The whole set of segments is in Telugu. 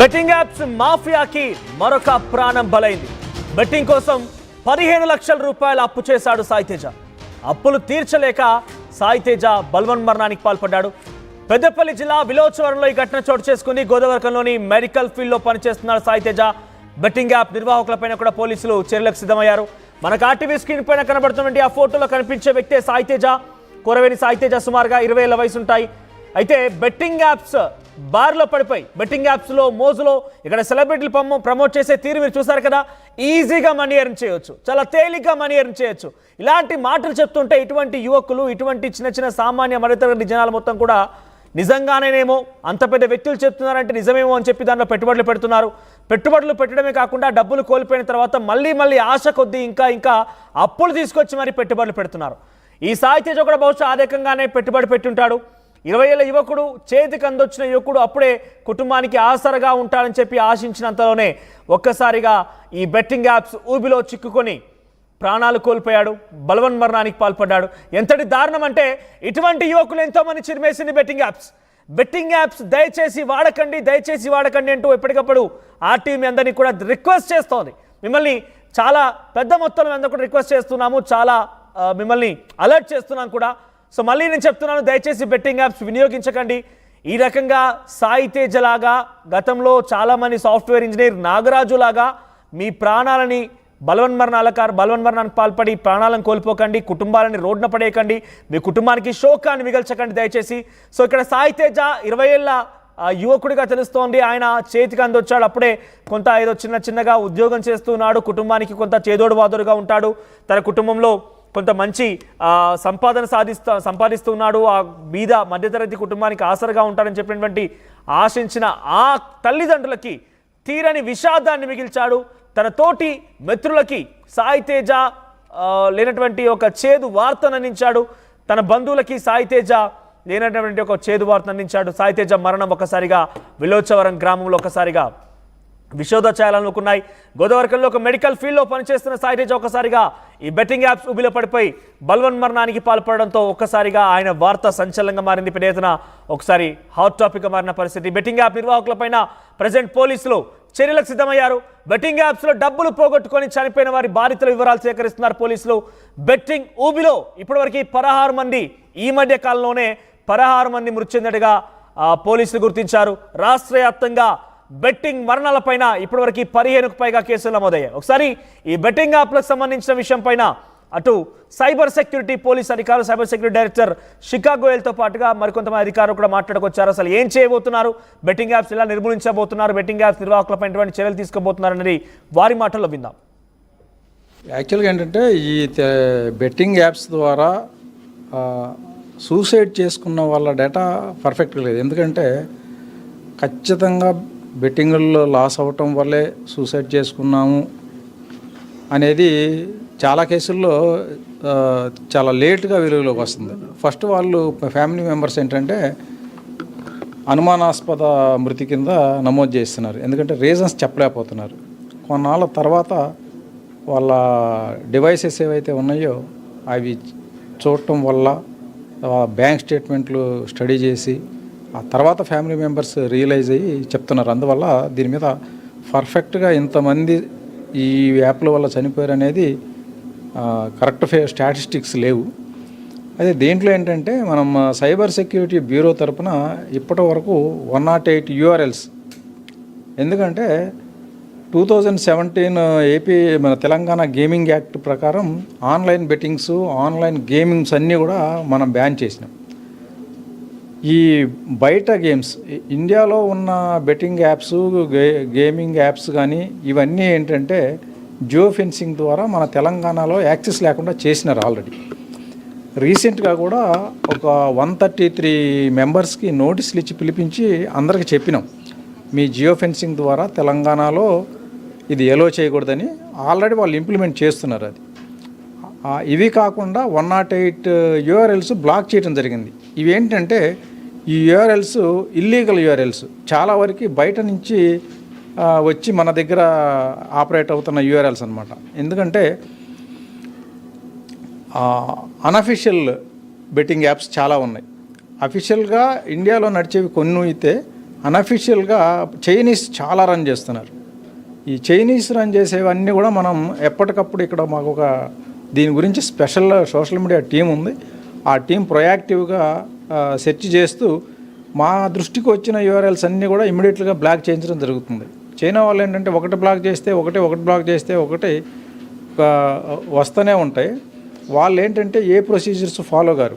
బెట్టింగ్ యాప్స్ మాఫియాకి మరొక ప్రాణం బలైంది. బెట్టింగ్ కోసం 15 లక్షల రూపాయలు అప్పు చేశాడు సాయితేజ. అప్పులు తీర్చలేక సాయితేజ బలవన్మరణానికి పాల్పడ్డాడు. పెద్దపల్లి జిల్లా విలోచవరంలో ఈ ఘటన చోటు చేసుకుని గోదావరికంలోని మెడికల్ ఫీల్డ్లో పనిచేస్తున్నాడు సాయితేజ. బెట్టింగ్ యాప్ నిర్వాహకులపైన కూడా పోలీసులు చర్యలకు సిద్ధమయ్యారు. మనకు ఆర్టీవీ స్క్రీన్ పైన కనబడుతున్నటువంటి ఆ ఫోటోలో కనిపించే వ్యక్తే సాయితేజ. కొరవేని సాయితేజ సుమారుగా 20 ఏళ్ల వయసు ఉంటాయి. అయితే బెట్టింగ్ యాప్స్ బార్లో పడిపోయి బెట్టింగ్ యాప్స్లో మోజులో ఇక్కడ సెలబ్రిటీలు ప్రమోట్ చేసే తీరు మీరు చూసారు కదా. ఈజీగా మనీ ఎర్న్ చేయొచ్చు, చాలా తేలిగ్గా మనీ ఎర్న్ చేయొచ్చు. ఇలాంటి మాటలు చెప్తుంటే ఇటువంటి యువకులు, ఇటువంటి చిన్న చిన్న సామాన్య మధ్యతరగతి జనాలు మొత్తం కూడా నిజంగానేమో అంత పెద్ద వ్యక్తులు చెప్తున్నారంటే నిజమేమో అని చెప్పి దాంట్లో పెట్టుబడులు పెడుతున్నారు. పెట్టుబడులు పెట్టడమే కాకుండా డబ్బులు కోల్పోయిన తర్వాత మళ్ళీ ఆశ కొద్దీ ఇంకా అప్పులు తీసుకొచ్చి మరి పెట్టుబడులు పెడుతున్నారు. ఈ సాయితేజ కూడా బహుశా ఆర్థికంగానే పెట్టుబడి పెట్టుంటాడు. 20 ఏళ్ల యువకుడు, చేతికి అందొచ్చిన యువకుడు అప్పుడే కుటుంబానికి ఆసరగా ఉంటాడని చెప్పి ఆశించినంతలోనే ఒక్కసారిగా ఈ బెట్టింగ్ యాప్స్ ఊబిలో చిక్కుకొని ప్రాణాలు కోల్పోయాడు, బలవన్మరణానికి పాల్పడ్డాడు. ఎంతటి దారుణం అంటే ఇటువంటి యువకులు ఎంతోమంది చిరిమేసింది బెట్టింగ్ యాప్స్. బెట్టింగ్ యాప్స్ దయచేసి వాడకండి అంటూ ఎప్పటికప్పుడు ఆర్టీవీ మీ అందరినీ కూడా రిక్వెస్ట్ చేస్తోంది. మిమ్మల్ని చాలా పెద్ద మొత్తంలో అందరూ కూడా రిక్వెస్ట్ చేస్తున్నాము, చాలా మిమ్మల్ని అలర్ట్ చేస్తున్నాం కూడా. సో మళ్ళీ నేను చెప్తున్నాను, దయచేసి బెట్టింగ్ యాప్స్ వినియోగించకండి. ఈ రకంగా సాయితేజ లాగా గతంలో చాలామంది సాఫ్ట్వేర్ ఇంజనీర్ నాగరాజు లాగా మీ ప్రాణాలని బలవన్మరణానికి పాల్పడి ప్రాణాలను కోల్పోకండి, కుటుంబాలని రోడ్డున పడేయకండి, మీ కుటుంబానికి శోకాన్ని మిగల్చకండి దయచేసి. సో ఇక్కడ సాయితేజ 20 ఏళ్ల యువకుడిగా తెలుస్తోంది. ఆయన చేతికి అందొచ్చాడు, అప్పుడే కొంత ఏదో చిన్నగా ఉద్యోగం చేస్తున్నాడు, కుటుంబానికి కొంత చేదోడు వాదోడుగా ఉంటాడు, తన కుటుంబంలో కొంత మంచి సంపాదిస్తున్నాడు, ఆ బీద మధ్యతరగతి కుటుంబానికి ఆసరగా ఉంటాడని చెప్పినటువంటి ఆశించిన ఆ తల్లిదండ్రులకి తీరని విషాదాన్ని మిగిల్చాడు. తన తోటి మిత్రులకి సాయితేజ లేనటువంటి ఒక చేదు వార్తను అందించాడు. తన బంధువులకి సాయితేజ లేనటువంటి ఒక చేదు వార్తను అందించాడు. సాయితేజ మరణం ఒక్కసారిగా విలోచవరం గ్రామంలో ఒక్కసారిగా విషోదఛాయాలనుకున్నాయి. గోదావరికంలో ఒక మెడికల్ ఫీల్డ్లో పనిచేస్తున్న సాయితేజ ఒక్కసారిగా ఈ బెట్టింగ్ యాప్స్ ఉబిలో పడిపోయి బలవన్మరణానికి పాల్పడడంతో ఒక్కసారిగా ఆయన వార్త సంచలనంగా మారింది. పెద్ద ఒకసారి హాట్ టాపిక్గా మారిన పరిస్థితి. బెట్టింగ్ యాప్ నిర్వాహకులపైన ప్రజెంట్ పోలీసులు చర్యలకు సిద్ధమయ్యారు. బెట్టింగ్ యాప్స్లో డబ్బులు పోగొట్టుకొని చనిపోయిన వారి బాధితుల వివరాలు సేకరిస్తున్నారు పోలీసులు. బెట్టింగ్ ఊబిలో ఇప్పటివరకు 16 మంది, ఈ మధ్య కాలంలోనే 16 మంది మృతి చెందినట్టుగా పోలీసులు గుర్తించారు. రాష్ట్ర వ్యాప్తంగా బెట్టింగ్ మరణాలపైన ఇప్పటివరకు 15కు పైగా కేసులు నమోదయ్యాయి. ఒకసారి ఈ బెట్టింగ్ యాప్లకు సంబంధించిన విషయం పైన అటు సైబర్ సెక్యూరిటీ పోలీస్ అధికారులు, సైబర్ సెక్యూరిటీ డైరెక్టర్ శిఖా గోయల్తో పాటుగా మరికొంతమంది అధికారులు కూడా మాట్లాడుకొచ్చారు. అసలు ఏం చేయబోతున్నారు, బెట్టింగ్ యాప్స్ ఎలా నిర్మూలించబోతున్నారు, బెట్టింగ్ యాప్స్ నిర్వాహకులపై ఎటువంటి చర్యలు తీసుకోబోతున్నారు అనేది వారి మాటల్లో విందాం. యాక్చువల్గా ఏంటంటే ఈ బెట్టింగ్ యాప్స్ ద్వారా సూసైడ్ చేసుకున్న వాళ్ళ డేటా పర్ఫెక్ట్గా లేదు. ఎందుకంటే ఖచ్చితంగా బెట్టింగ్లో లాస్ అవ్వటం వల్లే సూసైడ్ చేసుకున్నాము అనేది చాలా కేసుల్లో చాలా లేట్గా వెలుగులోకి వస్తుంది. ఫస్ట్ వాళ్ళు ఫ్యామిలీ మెంబర్స్ ఏంటంటే అనుమానాస్పద మృతి కింద నమోదు చేస్తున్నారు. ఎందుకంటే రీజన్స్ చెప్పలేకపోతున్నారు. కొన్నాళ్ళ తర్వాత వాళ్ళ డివైసెస్ ఏవైతే ఉన్నాయో అవి చూడటం వల్ల బ్యాంక్ స్టేట్మెంట్లు స్టడీ చేసి ఆ తర్వాత ఫ్యామిలీ మెంబర్స్ రియలైజ్ అయ్యి చెప్తున్నారు. అందువల్ల దీని మీద పర్ఫెక్ట్గా ఇంతమంది ఈ యాప్ల వల్ల చనిపోయారు అనేది కరెక్ట్ స్టాటిస్టిక్స్ లేవు. అదే దీంట్లో ఏంటంటే మనం సైబర్ సెక్యూరిటీ బ్యూరో తరపున ఇప్పటి వరకు 108 URLs, ఎందుకంటే 2017 ఏపీ మన తెలంగాణ గేమింగ్ యాక్ట్ ప్రకారం ఆన్లైన్ బెట్టింగ్స్, ఆన్లైన్ గేమింగ్స్ అన్నీ కూడా మనం బ్యాన్ చేసినాం. ఈ బయట గేమ్స్ ఇండియాలో ఉన్న బెట్టింగ్ యాప్స్, గేమింగ్ యాప్స్ కానీ ఇవన్నీ ఏంటంటే జియో ఫెన్సింగ్ ద్వారా మన తెలంగాణలో యాక్సెస్ లేకుండా చేసినారు ఆల్రెడీ. రీసెంట్గా కూడా ఒక 133 మెంబర్స్కి నోటీసులు ఇచ్చి పిలిపించి అందరికి చెప్పినాం, మీ జియో ఫెన్సింగ్ ద్వారా తెలంగాణలో ఇది ఎలో చేయకూడదని. ఆల్రెడీ వాళ్ళు ఇంప్లిమెంట్ చేస్తున్నారు అది. ఇవి కాకుండా 108 URLs బ్లాక్ చేయడం జరిగింది. ఇవేంటంటే ఈ URLs ఇల్లీగల్ URLs, చాలా వరకు బయట నుంచి వచ్చి మన దగ్గర ఆపరేట్ అవుతున్న URLs అనమాట. ఎందుకంటే అనఫిషియల్ బెట్టింగ్ యాప్స్ చాలా ఉన్నాయి. అఫీషియల్గా ఇండియాలో నడిచేవి కొన్ని అయితే అన్అఫిషియల్గా చైనీస్ చాలా రన్ చేస్తున్నారు. ఈ చైనీస్ రన్ చేసేవన్నీ కూడా మనం ఎప్పటికప్పుడు ఇక్కడ మాకు ఒక దీని గురించి స్పెషల్ సోషల్ మీడియా టీం ఉంది. ఆ టీం ప్రొయాక్టివ్గా సెర్చ్ చేస్తూ మా దృష్టికి వచ్చిన యూఆర్ఎల్స్ అన్నీ కూడా ఇమీడియట్గా బ్లాక్ చేయించడం జరుగుతుంది. చైనా వాళ్ళు ఏంటంటే ఒకటి బ్లాక్ చేస్తే ఒకటి వస్తూనే ఉంటాయి. వాళ్ళు ఏంటంటే ఏ ప్రొసీజర్స్ ఫాలో గారు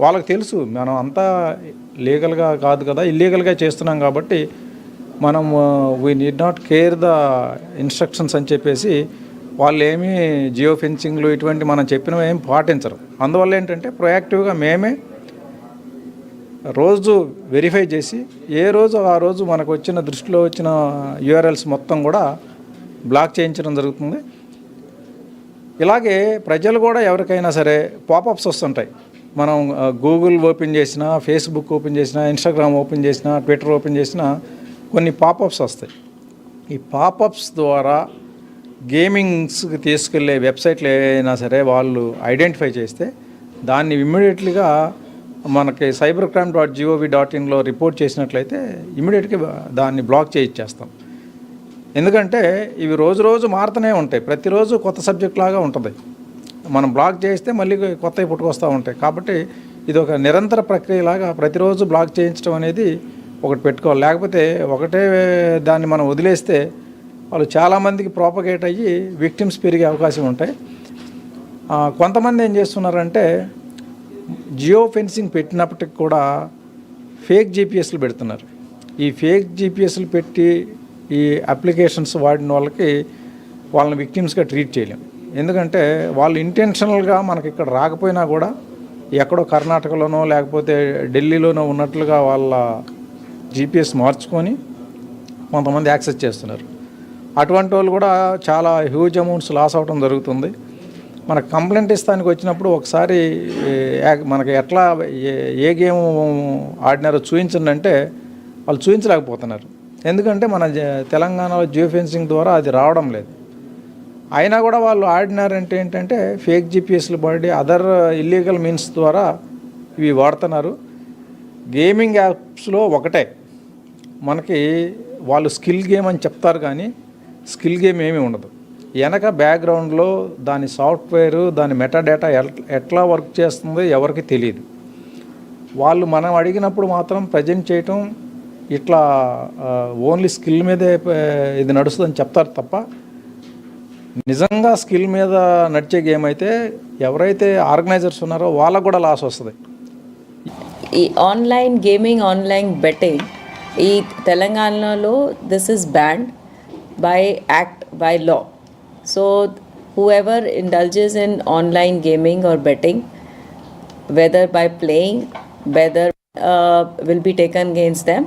వాళ్ళకి తెలుసు మనం అంతా లీగల్గా కాదు కదా, ఇల్లీగల్గా చేస్తున్నాం కాబట్టి మనం we need not care the instructions అని చెప్పేసి వాళ్ళు ఏమీ జియో ఫెన్సింగ్లు ఇటువంటి మనం చెప్పినవి ఏమి పాటించరు. అందువల్ల ఏంటంటే ప్రొయాక్టివ్గా మేమే రోజు వెరిఫై చేసి ఏ రోజు ఆ రోజు మనకు వచ్చిన దృష్టిలో వచ్చిన యూఆర్ఎల్స్ మొత్తం కూడా బ్లాక్ చేయించడం జరుగుతుంది. ఇలాగే ప్రజలు కూడా ఎవరికైనా సరే పాపప్స్ వస్తుంటాయి. మనం గూగుల్ ఓపెన్ చేసినా, ఫేస్బుక్ ఓపెన్ చేసినా, ఇన్స్టాగ్రామ్ ఓపెన్ చేసినా, ట్విట్టర్ ఓపెన్ చేసినా కొన్ని పాపప్స్ వస్తాయి. ఈ పాపప్స్ ద్వారా గేమింగ్స్కి తీసుకెళ్లే వెబ్సైట్లు ఏవైనా సరే వాళ్ళు ఐడెంటిఫై చేస్తే దాన్ని ఇమ్మీడియట్లీగా మనకి cybercrime.gov.in రిపోర్ట్ చేసినట్లయితే ఇమ్మీడియట్గా దాన్ని బ్లాక్ చేయించేస్తాం. ఎందుకంటే ఇవి రోజు మారుతూనే ఉంటాయి. ప్రతిరోజు కొత్త సబ్జెక్ట్ లాగా ఉంటుంది. మనం బ్లాక్ చేస్తే మళ్ళీ కొత్తవి పుట్టుకొస్తూ ఉంటాయి. కాబట్టి ఇది ఒక నిరంతర ప్రక్రియలాగా ప్రతిరోజు బ్లాక్ చేయించడం అనేది ఒకటి పెట్టుకోవాలి. లేకపోతే ఒకటే దాన్ని మనం వదిలేస్తే వాళ్ళు చాలామందికి ప్రాపగేట్ అయ్యి విక్టిమ్స్ పెరిగే అవకాశం ఉంటాయి. కొంతమంది ఏం చేస్తున్నారంటే జియో ఫెన్సింగ్ పెట్టినప్పటికి కూడా ఫేక్ జీపీఎస్లు పెడుతున్నారు. ఈ ఫేక్ జీపీఎస్లు పెట్టి ఈ అప్లికేషన్స్ వాడిన వాళ్ళని విక్టిమ్స్గా ట్రీట్ చేయలేం. ఎందుకంటే వాళ్ళు ఇంటెన్షనల్గా మనకి ఇక్కడ రాకపోయినా కూడా ఎక్కడో కర్ణాటకలోనో లేకపోతే ఢిల్లీలోనో ఉన్నట్లుగా వాళ్ళ జీపీఎస్ మార్చుకొని కొంతమంది యాక్సెస్ చేస్తున్నారు. అటువంటి వాళ్ళు కూడా చాలా హ్యూజ్ అమౌంట్స్ లాస్ అవడం జరుగుతుంది. మనకు కంప్లైంట్ ఇస్తానికి వచ్చినప్పుడు ఒకసారి మనకి ఎట్లా ఏ గేమ్ ఆడినారో చూపించండి అంటే వాళ్ళు చూపించలేకపోతున్నారు. ఎందుకంటే మన తెలంగాణలో జియో ఫెన్సింగ్ ద్వారా అది రావడం లేదు. అయినా కూడా వాళ్ళు ఆడినారంటే ఏంటంటే ఫేక్ జీపీఎస్లు వాడి అదర్ ఇల్లీగల్ మీన్స్ ద్వారా ఇవి వాడుతున్నారు. గేమింగ్ యాప్స్లో ఒకటే మనకి వాళ్ళు స్కిల్ గేమ్ అని చెప్తారు, కానీ స్కిల్ గేమ్ ఏమీ ఉండదు. వెనక బ్యాక్గ్రౌండ్లో దాని సాఫ్ట్వేరు, దాని మెటాడేటా ఎట్లా వర్క్ చేస్తుందో ఎవరికి తెలియదు. వాళ్ళు మనం అడిగినప్పుడు మాత్రం ప్రజెంట్ చేయటం ఇట్లా ఓన్లీ స్కిల్ మీదే ఇది నడుస్తుందని చెప్తారు తప్ప నిజంగా స్కిల్ మీద నడిచే గేమ్ అయితే ఎవరైతే ఆర్గనైజర్స్ ఉన్నారో వాళ్ళకు కూడా లాస్ వస్తుంది. ఈ ఆన్లైన్ గేమింగ్, ఆన్లైన్ బెట్టింగ్ ఈ తెలంగాణలో this is banned by law. So whoever indulges in online gaming or betting, whether by playing, whether will be taken against them.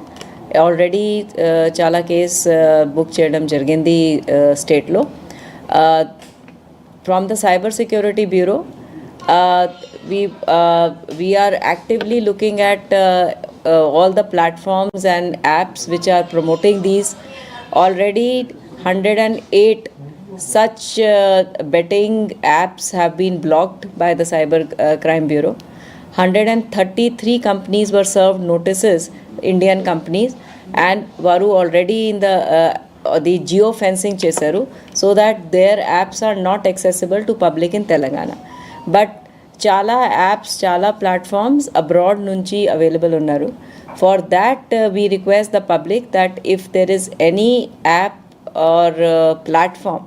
Already chala case book cheyadam jarigindi state lo. From the Cyber Security Bureau, we are actively looking at all the platforms and apps which are promoting these. Already 108 such betting apps have been blocked by the Cyber Crime Bureau. 133 companies were served notices, Indian companies, and varu already in the geo fencing chesaru so that their apps are not accessible to public in Telangana. But chala apps, chala platforms abroad nunchi available unnaru. For that we request the public that if there is any app or platform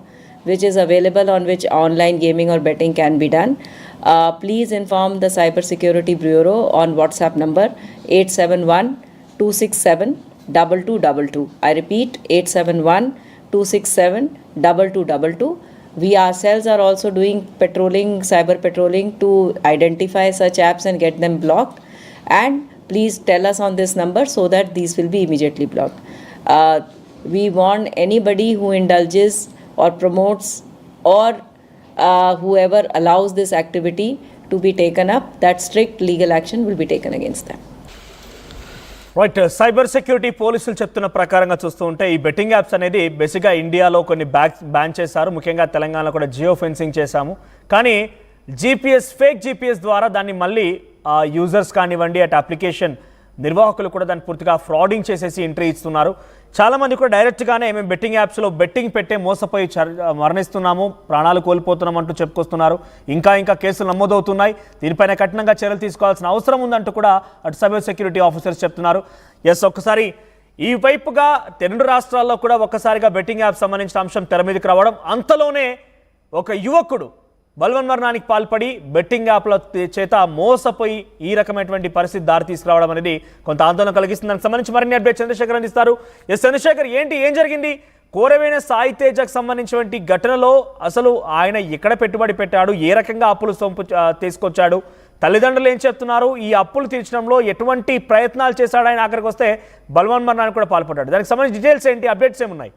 which is available on which online gaming or betting can be done, please inform the Cyber Security Bureau on WhatsApp number 871-267-2222. I repeat, 871-267-2222. We ourselves are also doing patrolling, cyber patrolling to identify such apps and get them blocked. And please tell us on this number so that these will be immediately blocked. We want anybody who indulges or promotes or whoever allows this activity to be taken up, that strict legal action will be taken against them. Right, cyber security పోలీసులు చెప్తున్న ప్రకారంగా చూస్తూ ఉంటే ఈ బెట్టింగ్ యాప్స్ అనేది బేసిక్గా ఇండియాలో కొన్ని బ్యాన్ చేశారు. ముఖ్యంగా తెలంగాణలో కూడా జియో ఫెన్సింగ్ చేశాము. కానీ ఫేక్ జీపీఎస్ ద్వారా దాన్ని మళ్ళీ యూజర్స్ కానివ్వండి, అటు అప్లికేషన్ నిర్వాహకులు కూడా దాన్ని పూర్తిగా ఫ్రాడింగ్ చేసేసి ఎంట్రీ ఇస్తున్నారు. చాలామంది కూడా డైరెక్ట్గానే మేము బెట్టింగ్ యాప్స్లో బెట్టింగ్ పెట్టే మోసపోయి మరణిస్తున్నాము, ప్రాణాలు కోల్పోతున్నాం అంటూ చెప్పుకొస్తున్నారు. ఇంకా కేసులు నమోదవుతున్నాయి. దీనిపైన కఠినంగా చర్యలు తీసుకోవాల్సిన అవసరం ఉందంటూ కూడా అటు సైబర్ సెక్యూరిటీ ఆఫీసర్స్ చెప్తున్నారు. ఒక్కసారి ఈ వైపుగా రెండు రాష్ట్రాల్లో కూడా ఒక్కసారిగా బెట్టింగ్ యాప్ సంబంధించిన అంశం తెర మీదకి రావడం, అంతలోనే ఒక యువకుడు బలవన్మరణానికి పాల్పడి బెట్టింగ్ యాప్ల చేత మోసపోయి ఈ రకమైనటువంటి పరిస్థితి దారి తీసుకురావడం అనేది కొంత ఆందోళన కలిగిస్తుంది. దానికి సంబంధించి మరిన్ని అప్డేట్ చంద్రశేఖర్ అందిస్తారు. చంద్రశేఖర్, ఏం జరిగింది? కోరవైన సాయి తేజకు సంబంధించినటువంటి ఘటనలో అసలు ఆయన ఎక్కడ పెట్టుబడి పెట్టాడు, ఏ రకంగా అప్పులు తీసుకొచ్చాడు, తల్లిదండ్రులు ఏం చెప్తున్నారు, ఈ అప్పులు తీర్చడంలో ఎటువంటి ప్రయత్నాలు చేశాడు ఆయన, ఆఖరికి వస్తే బలవన్మరణానికి కూడా పాల్పడ్డాడు. దానికి సంబంధించి డీటెయిల్స్ ఏంటి, అప్డేట్స్ ఏమున్నాయి?